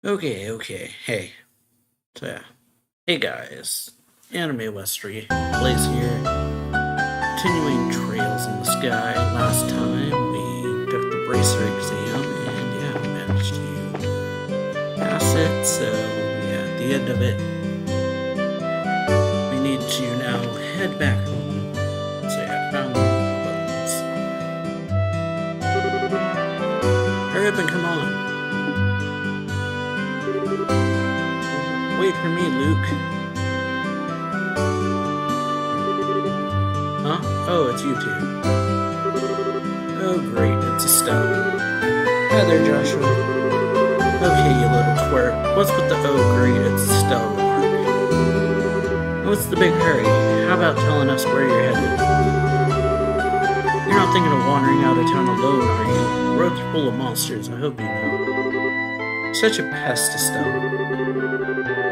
Okay. Hey. So yeah. Hey guys. AnimeWestPlays here. Continuing Trails in the Sky. Last time we took the bracer exam and yeah, we managed to pass it. So yeah, at the end of it, we need to now head back home. So yeah, found the buttons. Hurry up and come on. Wait for me, Luke. Huh? Oh, it's you two. Oh, great, it's Estelle. Hi there, Joshua. Okay, you little twerp. What's with the oh, great, it's Estelle remark? What's the big hurry? How about telling us where you're headed? You're not thinking of wandering out of town alone, are you? The roads are full of monsters, I hope you know. Such a pest, Estelle.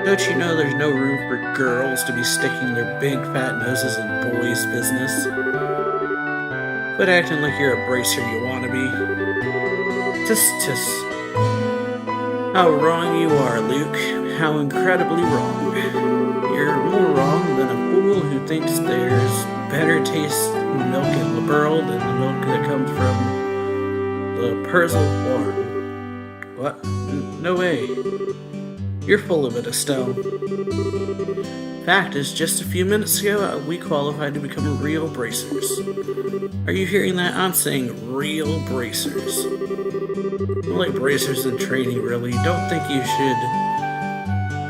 Don't you know there's no room for girls to be sticking their big fat noses in boys' business? Quit acting like you're a bracer you want to be. Just. How wrong you are, Luke. How incredibly wrong. You're more wrong than a fool who thinks there's better taste in milk in the world than the milk that comes from the Purzel farm. What? No way. You're full of it, Estelle. Fact is, just a few minutes ago, we qualified to become real bracers. Are you hearing that? I'm saying real bracers. More like bracers in training, really. Don't think you should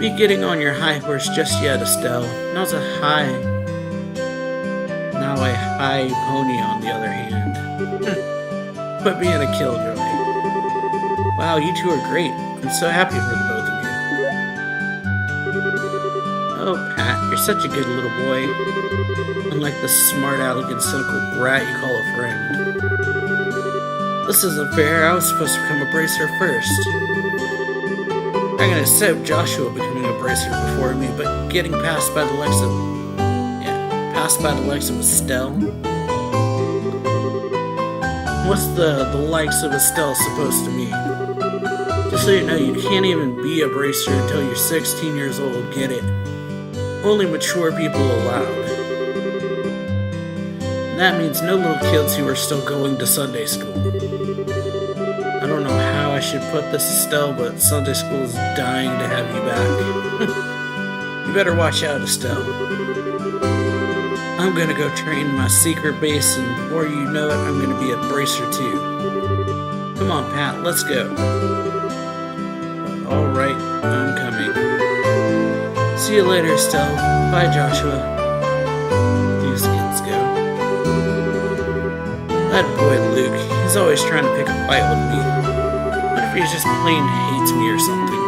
be getting on your high horse just yet, Estelle. Now a high pony, on the other hand. Quit being a killjoy. Wow, you two are great. I'm so happy for the both of you. Oh, Pat, you're such a good little boy. Unlike the smart, aleck, cynical brat you call a friend. This isn't fair. I was supposed to become a bracer first. I can accept Joshua becoming a bracer before me, but getting passed by the likes of Estelle? What's the likes of Estelle supposed to mean? Just so you know, you can't even be a bracer until you're 16 years old, get it? Only mature people allowed. And that means no little kids who are still going to Sunday school. I don't know how I should put this, Estelle, but Sunday school is dying to have you back. You better watch out, Estelle. I'm gonna go train my secret base, and before you know it, I'm gonna be a bracer too. Come on, Pat, let's go. Alright, I'm coming. See you later, Estelle. Bye, Joshua. These kids go. That boy, Luke, he's always trying to pick a fight with me. What if he just plain hates me or something?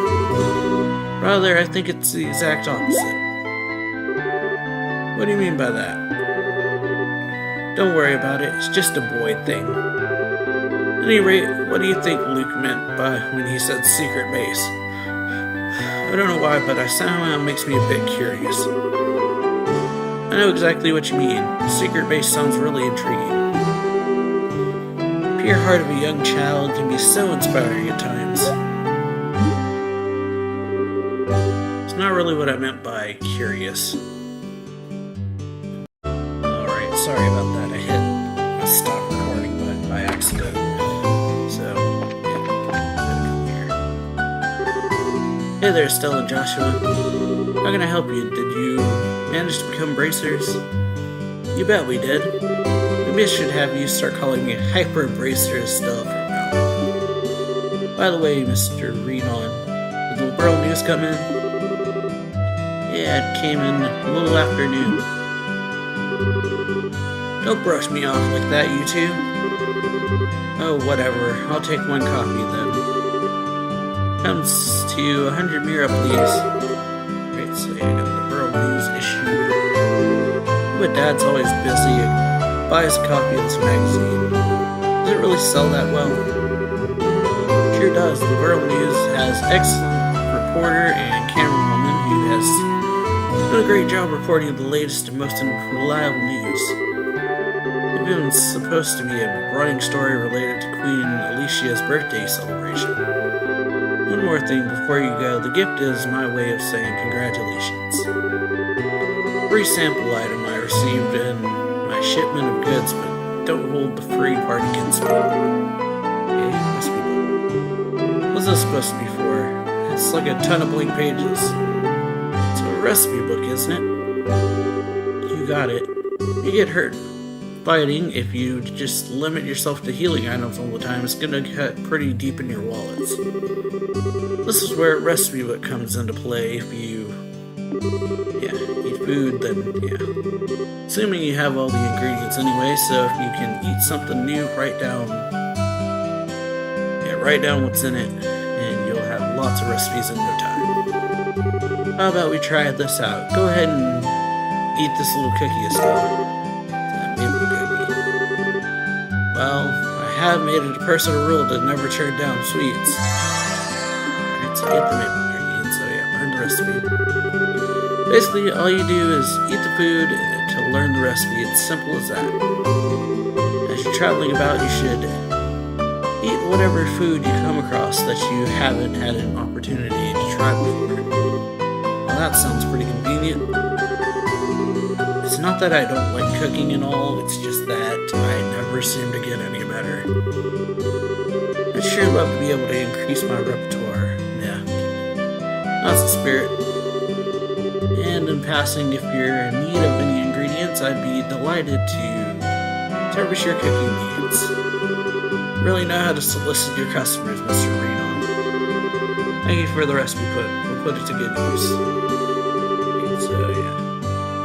Rather, I think it's the exact opposite. What do you mean by that? Don't worry about it, it's just a boy thing. At any rate, what do you think Luke meant by when he said secret base? I don't know why, but somehow makes me a bit curious. I know exactly what you mean. Secret base sounds really intriguing. The pure heart of a young child can be so inspiring at times. It's not really what I meant by curious. Alright, sorry about that. I hit a stop recording button by accident. Hey there, Estelle and Joshua. How can I help you? Did you manage to become bracers? You bet we did. Maybe I should have you start calling me Hyper Bracer Estelle from now on. By the way, Mr. Renon, did the World News come in? Yeah, it came in a little after noon. Don't brush me off like that, you two. Oh, whatever. I'll take one copy then. Comes to 100 Mira, please. Great, so I got the World News issue. But Dad's always busy. Buys a copy of this magazine. Does it really sell that well? Sure does. The World News has excellent reporter and camerawoman who has done a great job reporting the latest and most reliable news. It's even supposed to be a running story related to Queen Alicia's birthday celebration. When more thing before you go. The gift is my way of saying congratulations. Free sample item I received in my shipment of goods, but don't hold the free part against me. Okay, must be. What's this supposed to be for? It's like a ton of blank pages. It's a recipe book, isn't it? You got it. You get hurt fighting. If you just limit yourself to healing items all the time, it's gonna cut pretty deep in your wallets. This is where a recipe book comes into play. If you eat food, then assuming you have all the ingredients anyway, so if you can eat something new, write down what's in it, and you'll have lots of recipes in no time. How about we try this out? Go ahead and eat this little cookie, Estelle. That maple cookie. Well, I have made it a personal rule to never turn down sweets. Alright, so eat the maple cookie, and so learn the recipe. Basically, all you do is eat the food to learn the recipe. It's simple as that. As you're traveling about, you should eat whatever food you come across that you haven't had an opportunity to try before. Well, that sounds pretty convenient. It's not that I don't like cooking and all, it's just that I never seem to get any better. I'd sure love to be able to increase my repertoire. Yeah, that's the spirit. And in passing, if you're in need of any ingredients, I'd be delighted to service your cooking needs. Really know how to solicit your customers, Mr. Reno. Thank you for the recipe book. We'll put it to good use. Okay, so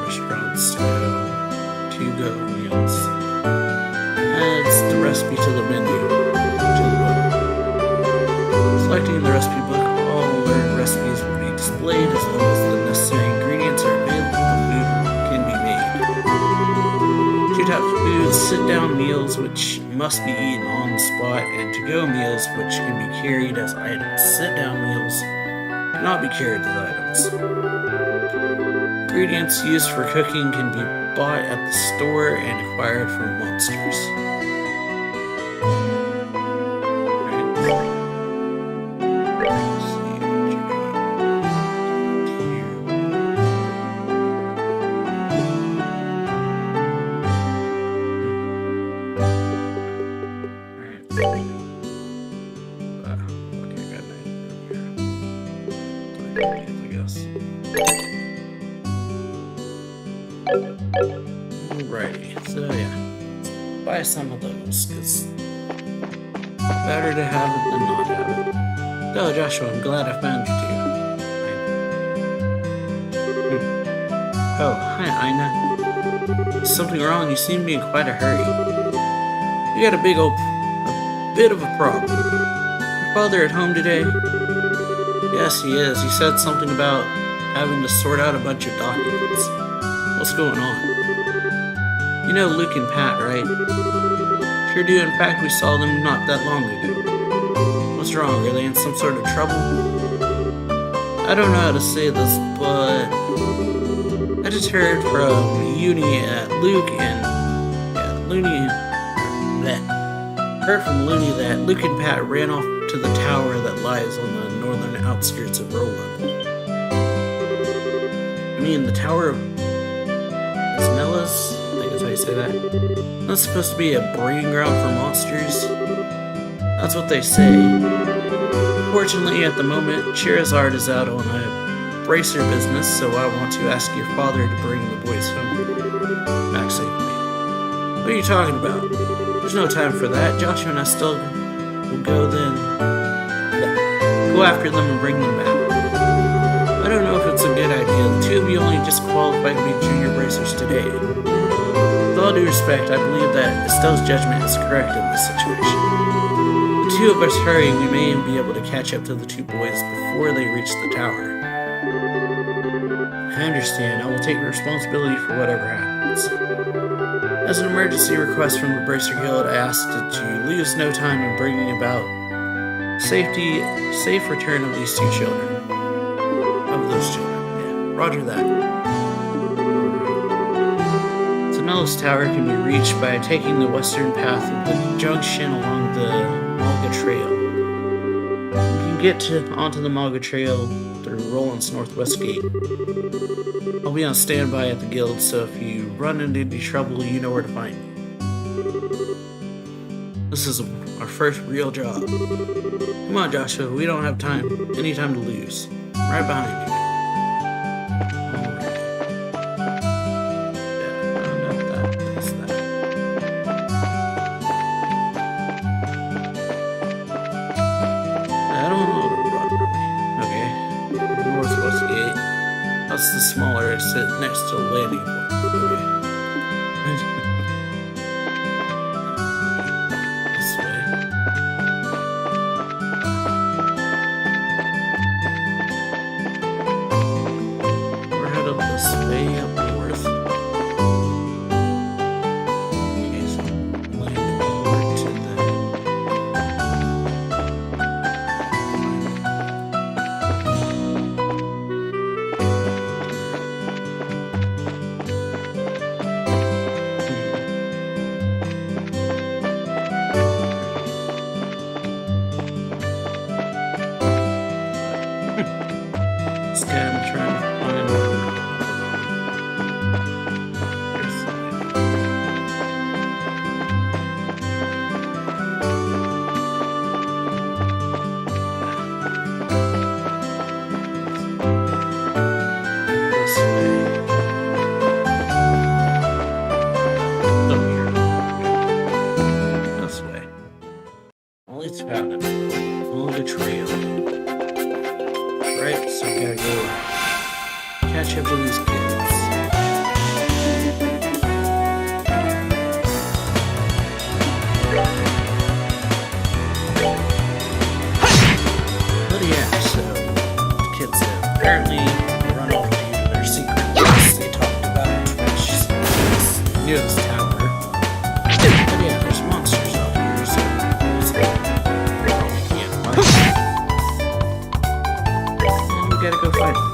restaurants to-go meals. Adds the recipe to the menu. To the book. Selecting the recipe book, all learned recipes will be displayed as long as the necessary ingredients are available. The food can be made. Two types of foods: sit-down meals, which must be eaten on the spot, and to-go meals, which can be carried as items. Sit-down meals cannot be carried as items. Ingredients used for cooking can be bought at the store and acquired from monsters. Alrighty, so buy some of those, because better to have it than not have it. Oh, Joshua, I'm glad I found you too. Oh, hi, Ina. Is something wrong? You seem to be in quite a hurry. You got a bit of a problem. Your father at home today? Yes, he is. He said something about having to sort out a bunch of documents. What's going on? You know Luke and Pat, right? Sure do. In fact, we saw them not that long ago. What's wrong? Are they in some sort of trouble? I don't know how to say this, but I just heard from Looney that Luke and Pat ran off to the tower that lies on the northern outskirts of Roland. I mean, the Tower of Smellas? I think that's how you say that. That's supposed to be a breeding ground for monsters. That's what they say. Fortunately, at the moment, Charizard is out on a bracer business, so I want to ask your father to bring the boys home back safely. What are you talking about? There's no time for that. Joshua and I still will go after them and bring them back. I don't know if it's a good idea. The two of you only just qualified to be junior bracers today. With all due respect, I believe that Estelle's judgment is correct in this situation. The two of us hurrying, we may even be able to catch up to the two boys before they reach the tower. I understand. I will take responsibility for whatever happens. As an emergency request from the Bracer Guild, I ask that you lose no time in bringing about safe return of these two children. Of those children. Yeah, roger that. Tamella's Tower can be reached by taking the western path of the junction along the Malga Trail. You can get onto the Maga Trail through Roland's northwest gate. I'll be on standby at the guild, so if you run into any trouble, you know where to find me. This is our first real job. Come on, Joshua, we don't have any time to lose. I'm right behind you. The smaller sit next to the landing port. Okay. This way. We're headed this way up north. Okay, so landing port to the catch up to these kids. But yeah, so the kids have apparently run off to their secret base they talked about, which is near this tower. But yeah, there's monsters out here, so probably can't fight. And we gotta go fight them.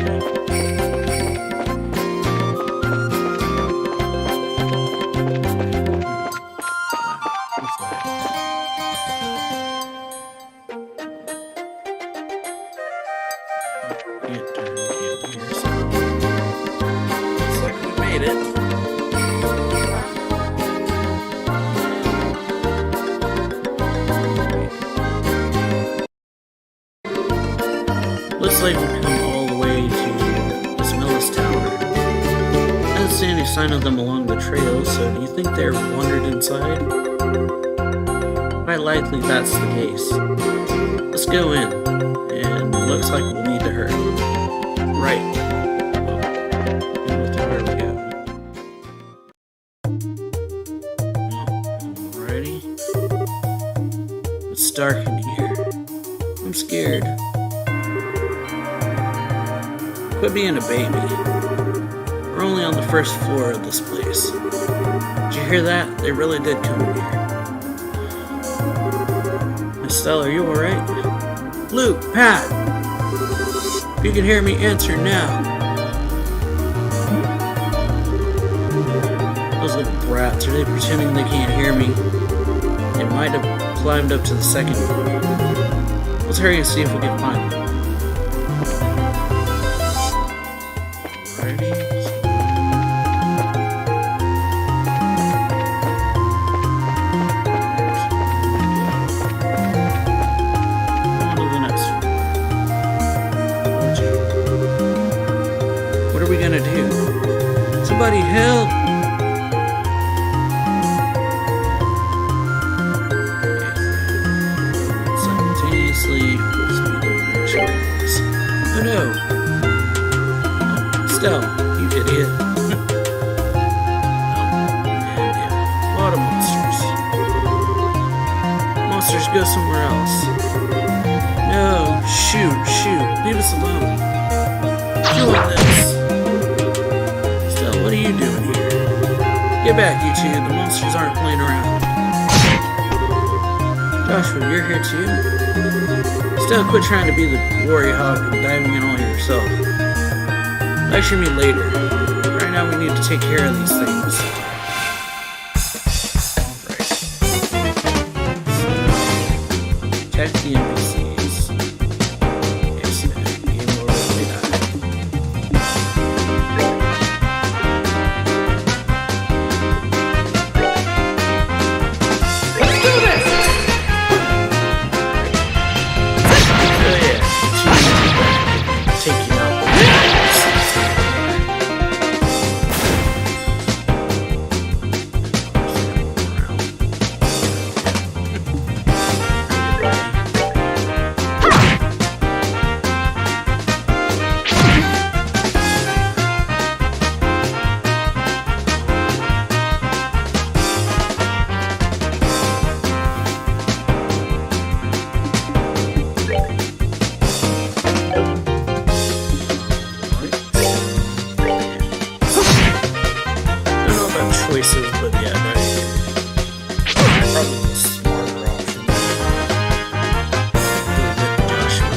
Can't turn the candle here, so looks like we made it. Looks like we've come all the way to this Millis Tower. I didn't see any sign of them along the trail, so do you think they're wandered inside? Quite likely that's the case. Let's go in, and looks like we'll need to hurry. Right. There we go. Alrighty. It's dark in here. I'm scared. Quit being a baby. We're only on the first floor of this place. Did you hear that? They really did come in here. Estelle, are you alright? Luke, Pat! If you can hear me, answer now. Those little brats, are they pretending they can't hear me? They might have climbed up to the second floor. Let's hurry and see if we can find them. Alrighty. On to the next one. What are we gonna do? Somebody help! Simultaneously, we'll speed over the channels. Oh no! Estelle, you idiot. And yeah, a lot of monsters. Monsters, go somewhere else. No, shoot, leave us alone. Deal with this. Estelle, what are you doing here? Get back, you two, the monsters aren't playing around. Joshua, you're here too? Estelle, quit trying to be the glory hog and diving in all yourself. Lecture me later. Right now we need to take care of these things. Alright. Check the NPCs. Okay, so game over, we die. Let's do this! Oh yeah. Take you out. Choices, but yeah, probably the smarter option. Joshua.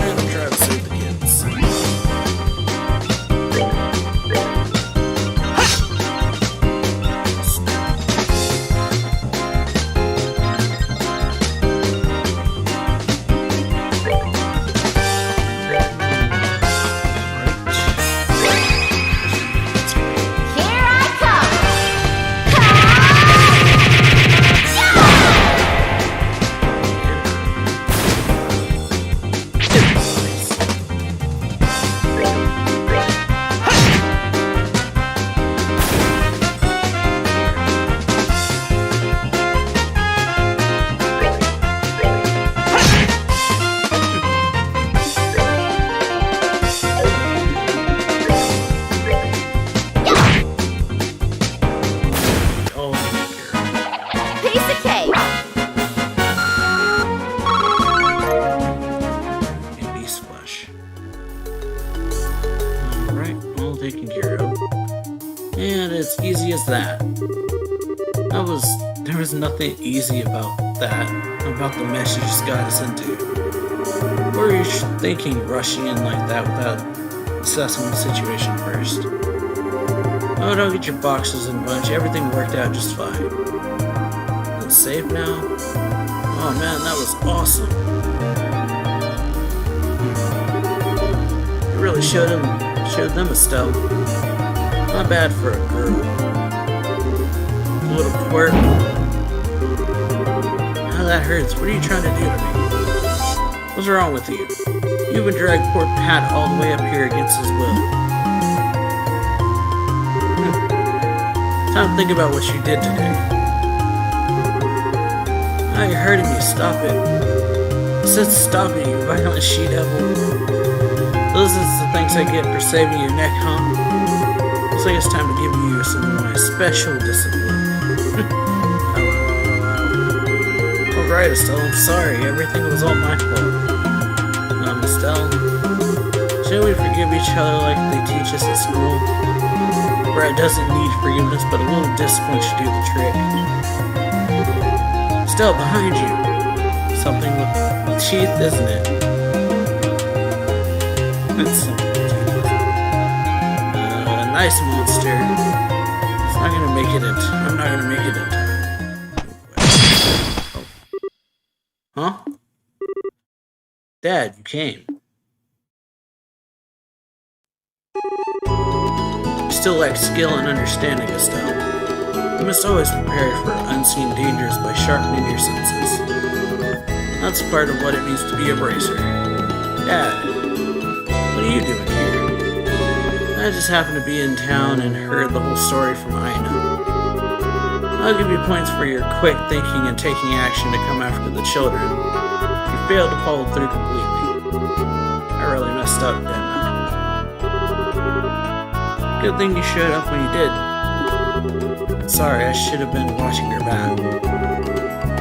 I'm trying to save the kids. all taken care of. And it's easy as that. There was nothing easy about that, about the mess you just got us into. What were you thinking rushing in like that without assessing the situation first? Oh, don't get your boxes and bunch, everything worked out just fine. Is it safe now? Oh man, that was awesome. You really showed them a style. Not bad for a girl. A little twerp. Oh, that hurts. What are you trying to do to me? What's wrong with you? You even dragged poor Pat all the way up here against his will. Time to think about what you did today. Now you're hurting me. Stop it. I said stop it, you violent she-devil. Those are the things I get for saving your neck, huh? Looks like it's time to give you some of my special discipline. Alright, Estelle, I'm sorry. Everything was all my fault. Estelle, shouldn't we forgive each other like they teach us at school? Brad doesn't need forgiveness, but a little discipline should do the trick. Estelle, behind you. Something with teeth, isn't it? It's something with teeth. Nice monster. It's not gonna make it in. I'm not gonna make it in. Huh? Dad, you came. You still lack skill and understanding, Estelle. You must always prepare for unseen dangers by sharpening your senses. That's part of what it means to be a bracer. Dad, what are you doing here? I just happened to be in town and heard the whole story from Ina. I'll give you points for your quick thinking and taking action to come after the children. You failed to follow through completely. I really messed up, didn't I? Good thing you showed up when you did. Sorry, I should have been watching your back.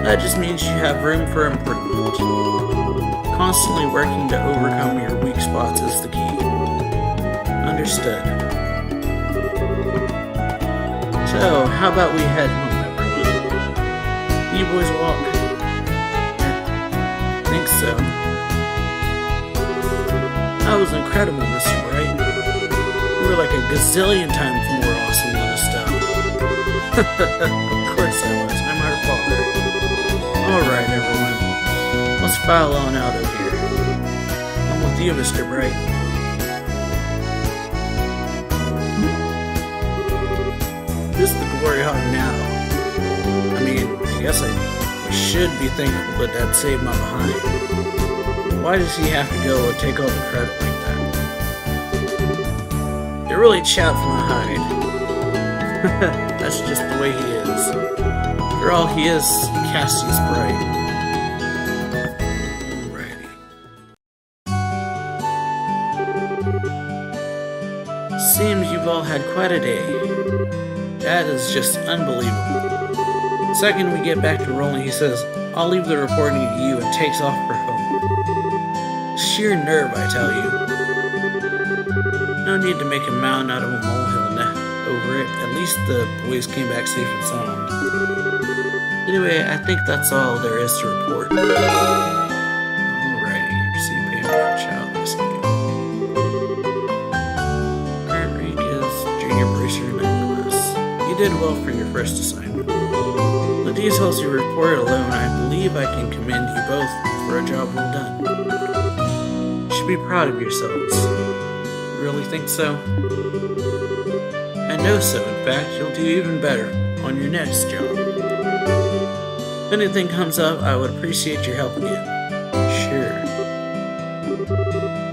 That just means you have room for improvement. Constantly working to overcome your weak spots is the key. Understood. So, how about we head home, everyone? You boys walk? I think so. That was incredible, Mr. Bright. You were like a gazillion times more awesome than Estelle. Of course I was. I'm her father. Alright, everyone. Let's file on out of here. I'm with you, Mr. Bright. Who's the glory hog now? I mean, I guess I should be thankful that Dad saved my behind. Why does he have to go and take all the credit like that? You're really chapped from the hide. That's just the way he is. After all, he is Cassie's Bright. Alrighty. Seems you've all had quite a day. That is just unbelievable. The second we get back to rolling, he says, I'll leave the reporting to you, and takes off for home. Sheer nerve, I tell you. No need to make a mountain out of a molehill over it. At least the boys came back safe and sound. Anyway, I think that's all there is to report. Alrighty, receive payment for child rescue. Current rank is Junior Bracer 9 class. You did well for your first assignment. The details you reported alone, I believe I can commend you both for a job well done. You should be proud of yourselves. You really think so? I know so. In fact, you'll do even better on your next job. If anything comes up, I would appreciate your help again. Sure.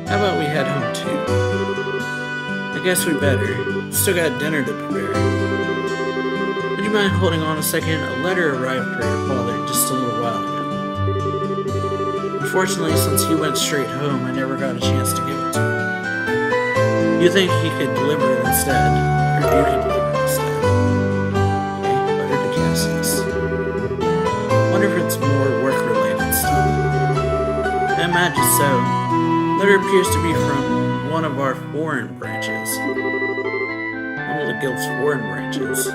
How about we head home too? I guess we better. Still got dinner to prepare. Would you mind holding on a second? A letter arrived for your father just a little while ago. Unfortunately, since he went straight home, I never got a chance to give it to him. You think he could deliver it instead? Or you could deliver it instead? Okay, letter to Cassie's. Wonder if it's more work-related stuff. I imagine so. Letter appears to be from one of our foreign branches. one of the guild's foreign branches.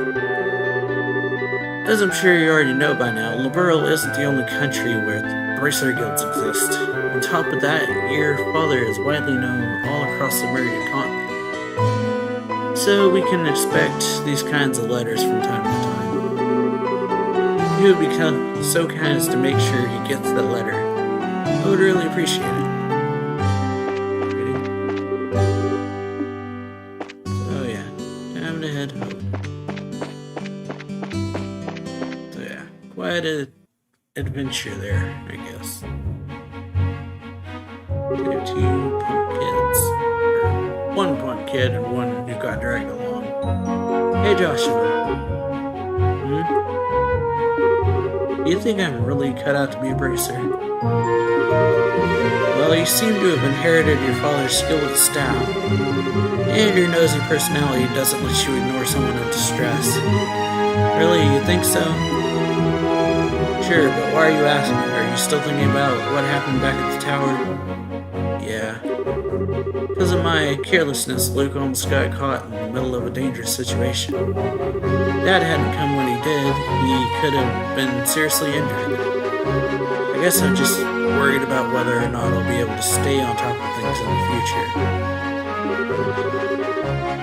As I'm sure you already know by now, Liberl isn't the only country where bracer guilds exist. On top of that, your father is widely known all across the Meridian continent. So we can expect these kinds of letters from time to time. If you would become so kind as to make sure he gets that letter, I would really appreciate it. So yeah, time to head home. So yeah, quite an adventure there, I guess. Two punk kids. Or one punk kid and one who got dragged along. Hey Joshua. Do you think I'm really cut out to be a bracer? Well, you seem to have inherited your father's skill with staff. And your nosy personality doesn't let you ignore someone in distress. Really, you think so? Sure, but why are you asking? Are you still thinking about what happened back at the tower? Yeah. Because of my carelessness, Luke almost got caught in the middle of a dangerous situation. Dad hadn't come when he did, he could have been seriously injured. I guess I'm just worried about whether or not I'll be able to stay on top of things in the future.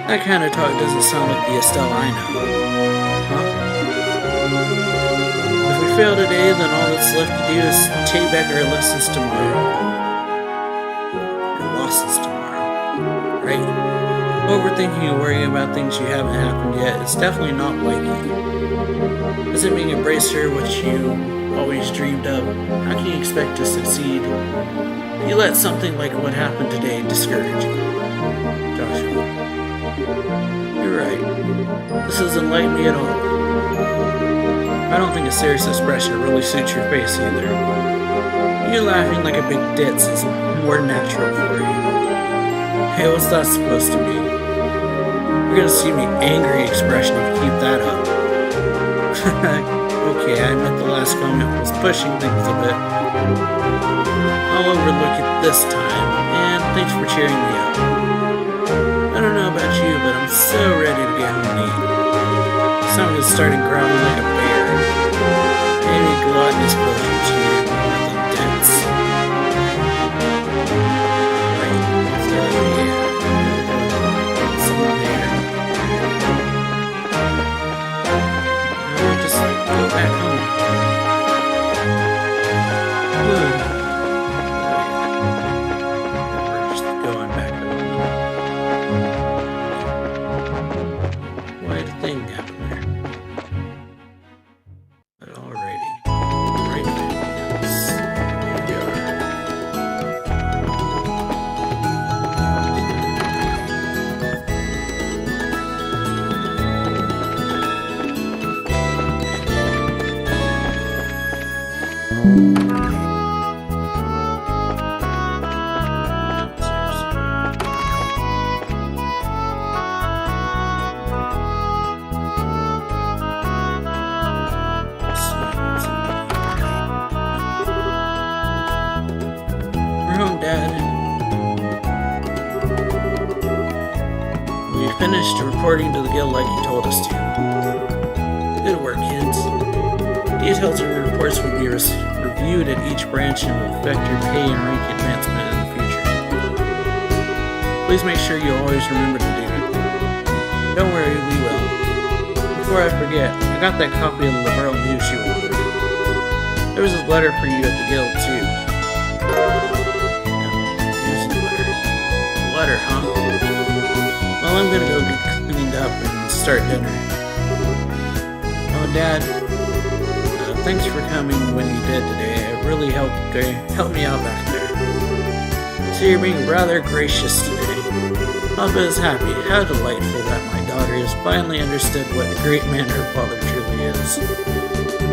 That kind of talk doesn't sound like the Estelle I know. Huh? If we fail today, then all that's left to do is take back our lessons tomorrow. Our losses tomorrow. Right? Overthinking and worrying about things you haven't happened yet is definitely not like you. Doesn't being a bracer what you always dreamed of. How can you expect to succeed if you let something like what happened today discourage you? Joshua. You're right. This doesn't light me at all. I don't think a serious expression really suits your face either. You laughing like a big ditz is more natural for you. Hey, what's that supposed to be? You're gonna see me angry expression if you keep that up. Okay, I admit the last comment was pushing things a bit. I'll overlook it this time, and thanks for cheering me up. I don't know about you, but I'm so ready to get home and eat. Someone's starting growling like a bear. Maybe gluttonous closer to you, nothing dense. Right, so yeah. Someone there. Just go back home. We're just going back home. Quite a thing happened there. But alrighty. Right back. Here we are. We're home, Dad. We finished reporting to the guild like you told us to. Good work, kids. Details of your reports will be reviewed at each branch and will affect your pay and rank advancement in the future. Please make sure you always remember to do it. Don't worry, we will. Before I forget, I got that copy of the Liberl news you wanted. There was a letter for you at the guild, too. Yeah, here's the letter. Letter, huh? Well, I'm gonna go get cleaned up and start dinner. Oh, Dad. Thanks for coming when you did today. It really helped me out back there. So you're being rather gracious today. Papa is happy. How delightful that my daughter has finally understood what a great man her father truly is.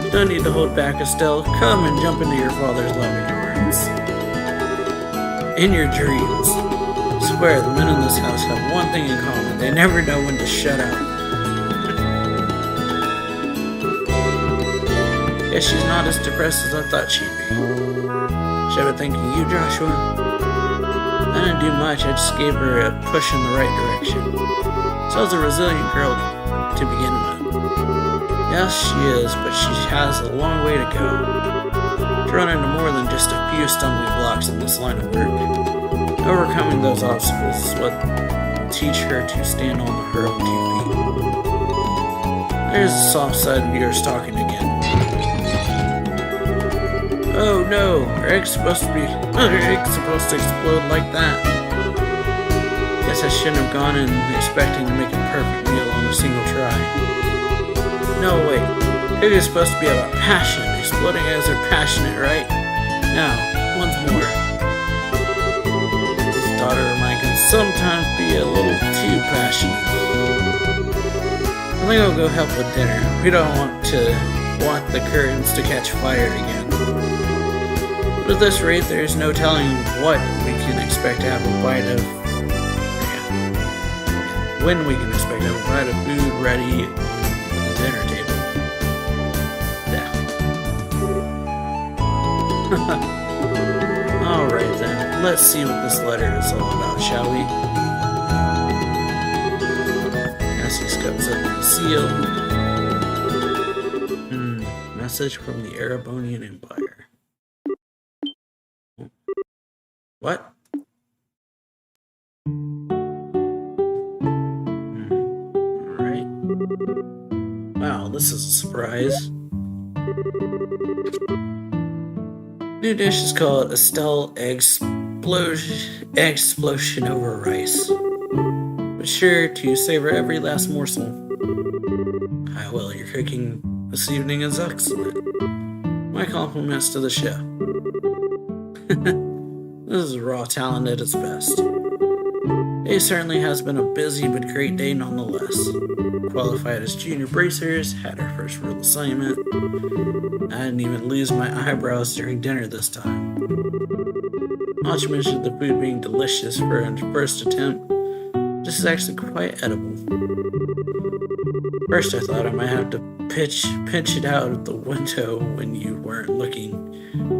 You don't need to hold back, Estelle. Come and jump into your father's loving arms. In your dreams. I swear, the men in this house have one thing in common. They never know when to shut up. Guess she's not as depressed as I thought she'd be. Should I be thanking you, Joshua? I didn't do much, I just gave her a push in the right direction. Stella's a resilient girl to begin with. Yes, she is, but she has a long way to go. To run into more than just a few stumbling blocks in this line of work. Overcoming those obstacles is what will teach her to stand on her own 2 feet. There's the soft side of yours talking again. Oh no, our egg's supposed to explode like that. Guess I shouldn't have gone in expecting to make a perfect meal on a single try. No, wait. Egg is supposed to be about passion. Exploding eggs are passionate, right? Now, once more. This daughter of mine can sometimes be a little too passionate. I think I'll go help with dinner. We don't want the curtains to catch fire again. But at this rate, there's no telling what we can expect to have a bite of. When we can expect to have a bite of food ready at the dinner table. Yeah. Alright then, let's see what this letter is all about, shall we? Cassie steps up to the seal. Message from the Erebonian Empire. What? Alright. Wow, this is a surprise. New dish is called Estelle Explosion over rice. But sure to savor every last morsel. Ah, well, your cooking this evening is excellent. My compliments to the chef. This is raw talent at its best. It certainly has been a busy but great day nonetheless. Qualified as junior bracers, had our first real assignment. I didn't even lose my eyebrows during dinner this time. Not to mention the food being delicious for a first attempt. This is actually quite edible. First I thought I might have to pinch it out of the window when you weren't looking,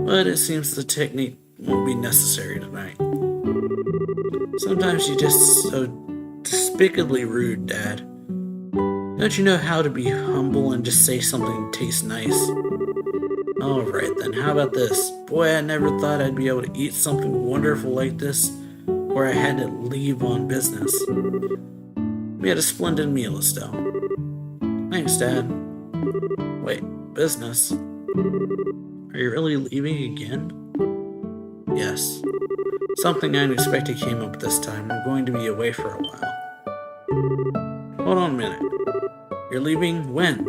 but it seems the technique won't be necessary tonight. Sometimes you're just so despicably rude, Dad. Don't you know how to be humble and just say something that tastes nice? Alright then, how about this? Boy, I never thought I'd be able to eat something wonderful like this, where I had to leave on business. We had a splendid meal, Estelle. Thanks, Dad. Wait, business? Are you really leaving again? Yes. Something unexpected came up this time. I'm going to be away for a while. Hold on a minute. You're leaving when?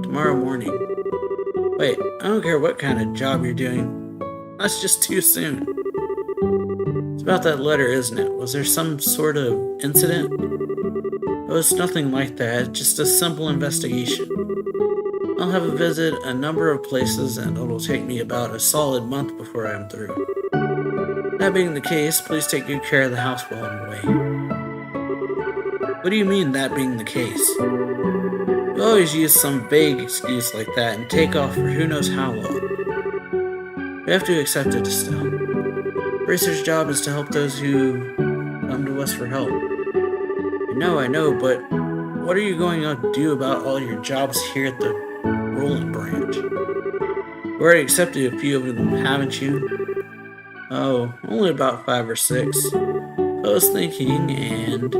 Tomorrow morning. Wait, I don't care what kind of job you're doing. That's just too soon. It's about that letter, isn't it? Was there some sort of incident? Oh, it's nothing like that. Just a simple investigation. I'll have a visit a number of places and it'll take me about a solid month before I'm through. That being the case, please take good care of the house while I'm away. What do you mean, that being the case? You always use some vague excuse like that and take off for who knows how long. We have to accept it, Estelle. Bracer's job is to help those who come to us for help. I know, but what are you going to do about all your jobs here at the Roland branch? You already accepted a few of them, haven't you? Oh, only about 5 or 6. I was thinking, and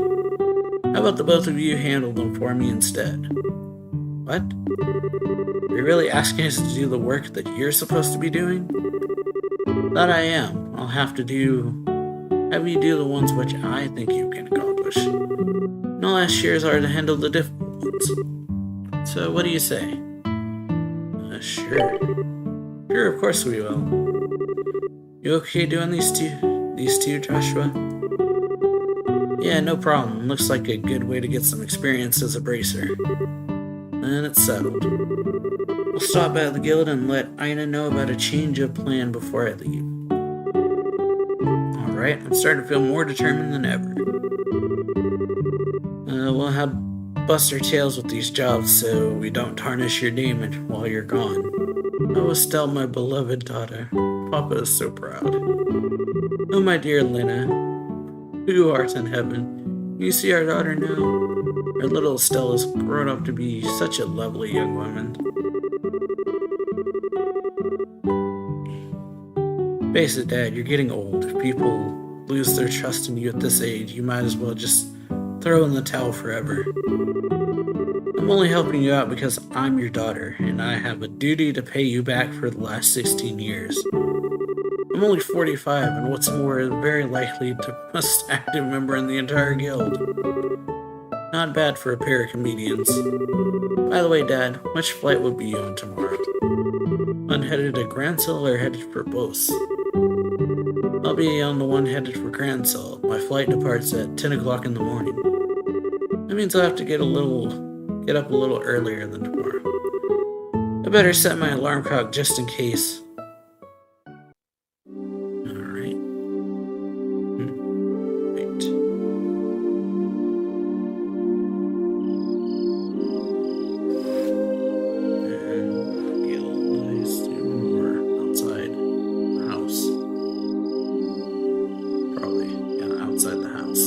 how about the both of you handle them for me instead? What? Are you really asking us to do the work that you're supposed to be doing? That I am. I'll have you do the ones which I think you can accomplish. And I'll ask Shearzar to handle the difficult ones. So what do you say? Sure. Sure, of course we will. You okay doing these two, Joshua? Yeah, no problem. Looks like a good way to get some experience as a bracer. Then it's settled. I'll stop by the guild and let Ina know about a change of plan before I leave. Alright, I'm starting to feel more determined than ever. We'll have bust our tails with these jobs so we don't tarnish your name while you're gone. Oh, Estelle, my beloved daughter. Papa is so proud. Oh, my dear Lena, who art in heaven, You see our daughter now? Our little Stella's grown up to be such a lovely young woman. Face it, Dad, you're getting old. If people lose their trust in you at this age, you might as well just throw in the towel forever. I'm only helping you out because I'm your daughter, and I have a duty to pay you back for the last 16 years. I'm only 45, and what's more, very likely the most active member in the entire guild. Not bad for a pair of comedians. By the way, Dad, which flight will be on tomorrow? One headed to Gransel or headed for both? I'll be on the one headed for Gransel. My flight departs at 10 o'clock in the morning. That means I'll have to get up a little earlier than tomorrow. I better set my alarm clock just in case. Alright. Wait. And realize more outside the house. Probably, yeah, outside the house.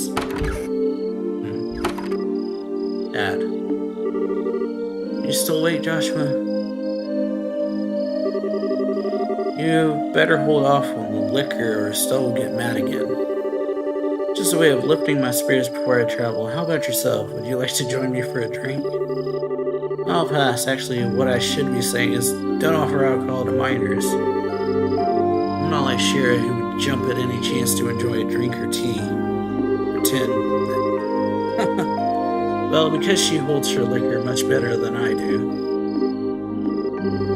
Dad. You still awake, Joshua? You better hold off on the liquor or Stella will get mad again. Just a way of lifting my spirits before I travel. How about yourself? Would you like to join me for a drink? I'll pass. Actually, what I should be saying is don't offer alcohol to minors. I'm not like Shira who would jump at any chance to enjoy a drink or tea. Or tin. Well, because she holds her liquor much better than I do.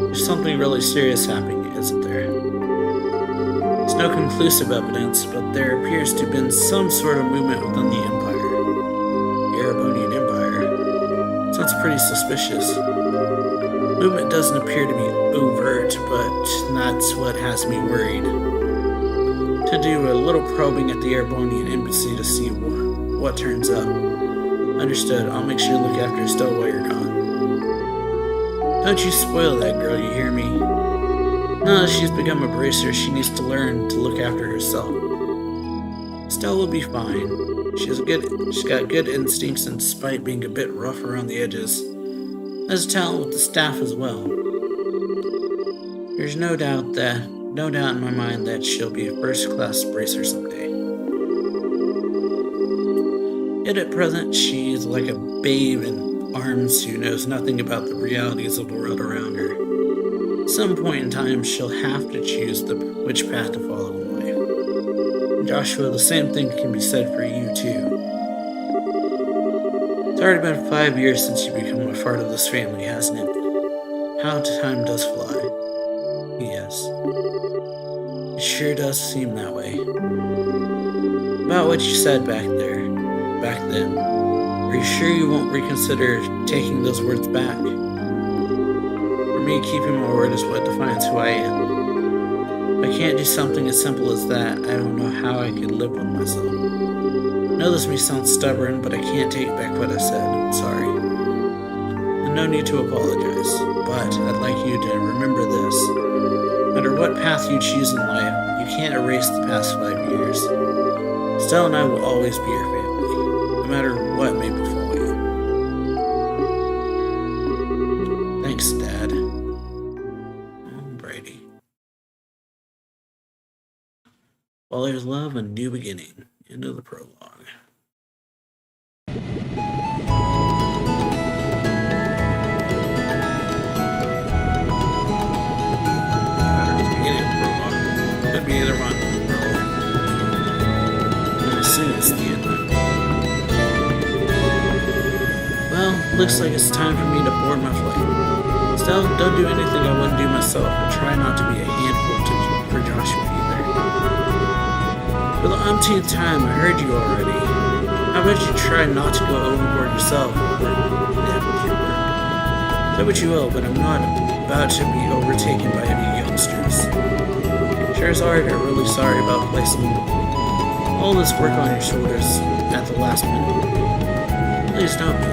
There's something really serious happening, isn't there? There's no conclusive evidence, but there appears to have been some sort of movement within the Empire. The Erebonian Empire. Sounds pretty suspicious. Movement doesn't appear to be overt, but that's what has me worried. To do a little probing at the Erebonian Embassy to see what turns up. Understood. I'll make sure to look after Estelle while you're gone. Don't you spoil that girl, you hear me? Now that she's become a bracer, she needs to learn to look after herself. Estelle will be fine. She's got good instincts, and despite being a bit rough around the edges, has talent with the staff as well. There's no doubt in my mind that she'll be a first-class bracer someday. Yet at present, she's like a babe in arms who knows nothing about the realities of the world around her. At some point in time, she'll have to choose which path to follow in life. And Joshua, the same thing can be said for you too. It's already been 5 years since you've become a part of this family, hasn't it? How time does fly. Yes. It sure does seem that way. About what you said back then. Are you sure you won't reconsider taking those words back? For me, keeping my word is what defines who I am. If I can't do something as simple as that, I don't know how I could live with myself. I know this may sound stubborn, but I can't take back what I said. I'm sorry. And no need to apologize, but I'd like you to remember this. No matter what path you choose in life, you can't erase the past 5 years. Stella and I will always be your family. No matter what may befall you. Thanks, Dad. Alrighty. While there's love, a new beginning. End of the prologue. Beginning of the prologue. Could be either one. I'm assuming it's the end. Well, looks like it's time for me to board my flight. Still, don't do anything I wouldn't do myself, and try not to be a handful for Joshua either. For the umpteenth time, I heard you already. How about you try not to go overboard yourself with your work? Say what you will, but I'm not about to be overtaken by any youngsters. Sure as hard, I'm really sorry about placing all this work on your shoulders at the last minute. Please don't be.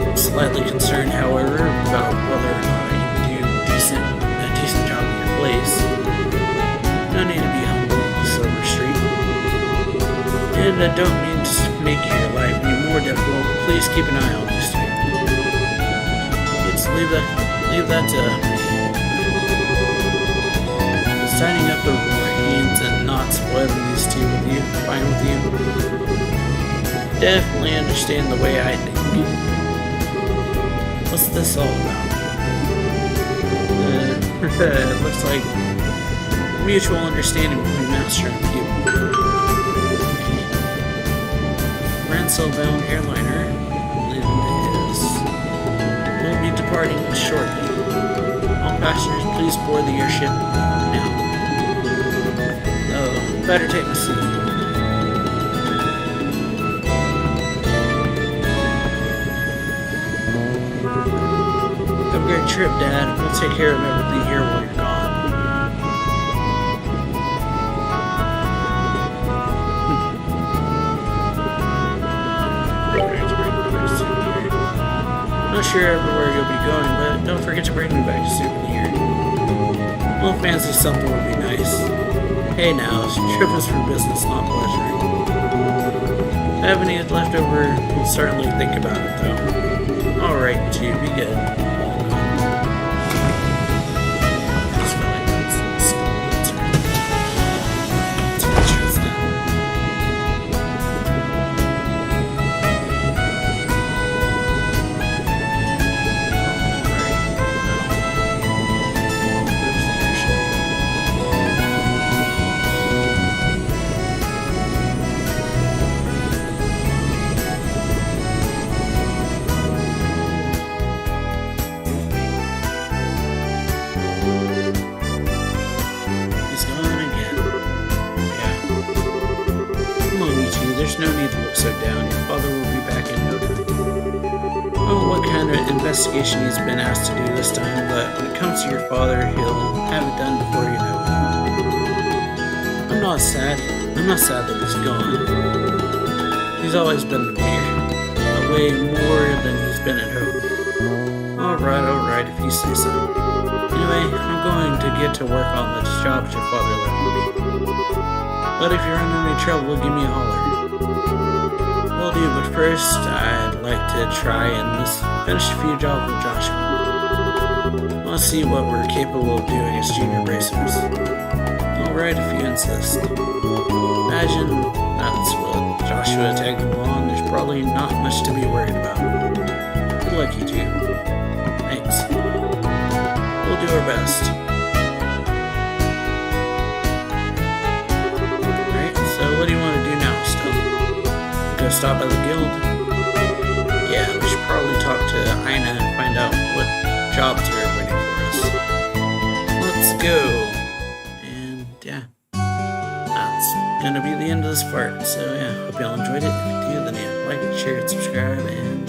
I'm slightly concerned, however, about whether or not I can do a decent job in your place. No need to be humble, Silver Street. And I don't mean to make your life any more difficult, please keep an eye on these two. Let's leave that to signing up the reins and not spoiling these two with you. Fine with you. Definitely understand the way I think. What's this all about? It looks like mutual understanding between master and pupil. Ransel-bound airliner will be departing shortly. All passengers, please board the airship now. Oh, better take my seat. Have a great trip, Dad. We'll take care of everything here while you're gone. Not sure everywhere you'll be going, but don't forget to bring me back a souvenir. A little fancy something would be nice. Hey now, this trip is for business, not pleasure. If I have any left over, we'll certainly think about it, though. Alright, you be good. There's no need to look so down. Your father will be back in no time. Oh, what kind of investigation he's been asked to do this time, but when it comes to your father, he'll have it done before you know it. I'm not sad. I'm not sad that he's gone. He's always been way more than he's been at home. Alright, if you say so. Anyway, I'm going to get to work on the jobs your father left me. But if you're in any trouble, give me a holler. Will do, but first, I'd like to try and finish a few jobs with Joshua. Let's see what we're capable of doing as junior racers. Alright, if you insist. Imagine that's what Joshua tagged along. There's probably not much to be worried about. Good luck, you two. Thanks. We'll do our best. What do you want to do now, Stella? Go stop by the guild? Yeah, we should probably talk to Ina and find out what jobs are waiting for us. Let's go. And yeah, that's gonna be the end of this part. So yeah, hope y'all enjoyed it. If you do, then yeah, like it, share it, subscribe, and